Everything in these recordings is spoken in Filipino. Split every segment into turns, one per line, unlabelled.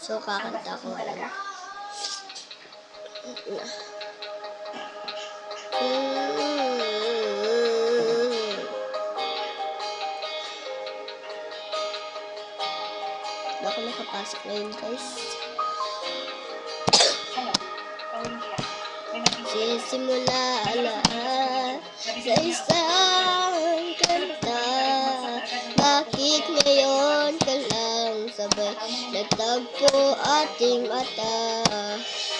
So, kakanta ko ngayon. Ako nakapasok ngayon, guys. Sisimula lahat sa isang kanta. Bakit ngayon ka lang sabay nagtagpo ating mata?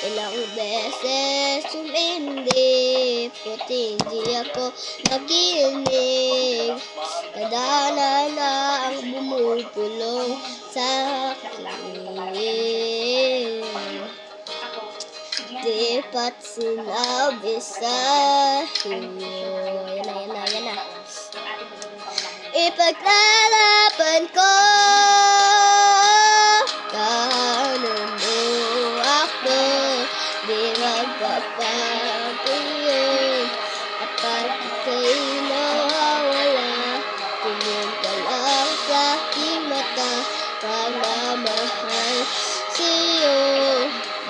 Ilang beses sumindi, puti di ako nakinig. Nadana na ang bumupulong sa akin. Di pat sinabi sa iyo. Yan na. Ipaglalaban ko, tahanan mo ako, di magpapatingin. At pag ika'y nawawala, tingin ka lang sa aking mata. Pagmamahal sa'yo,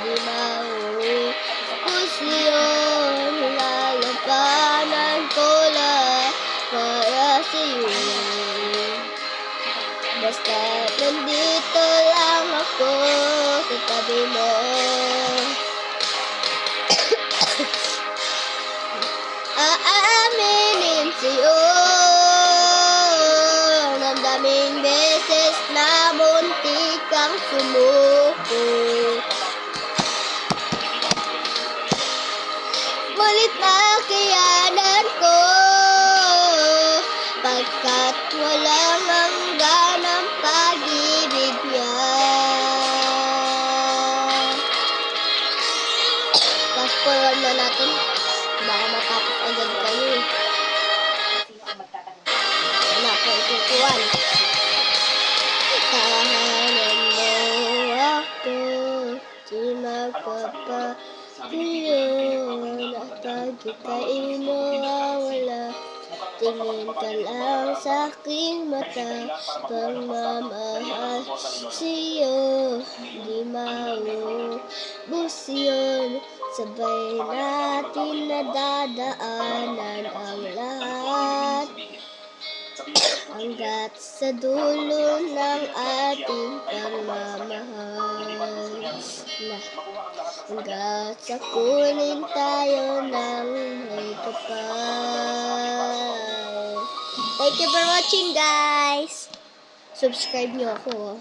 di maubos yun. Lalabanan ko lang para sa'yo. Basta nandito lang ako sa tabi mo. Aaminin sa'yo ang daming beses na muntik kang sumuko. Ngunit nakayanan ko, pagkat walang hanggan ang pag-ibig niya. Fast-forward na natin, baka matapos agad kayo. Wala po itutuan. Tahanan mo ako, di magpapatingin. At pag ika'y nawawala, tingin ka lang sa aking mata. Pagmamahal sa'yo, di maubos yun. Sabay natin nadadaanan ang lahat, hanggat sa dulo ng ating pagmamahal. Hanggat sa kunin tayo ng may kapal. Thank you for watching, guys. Subscribe nyo ako.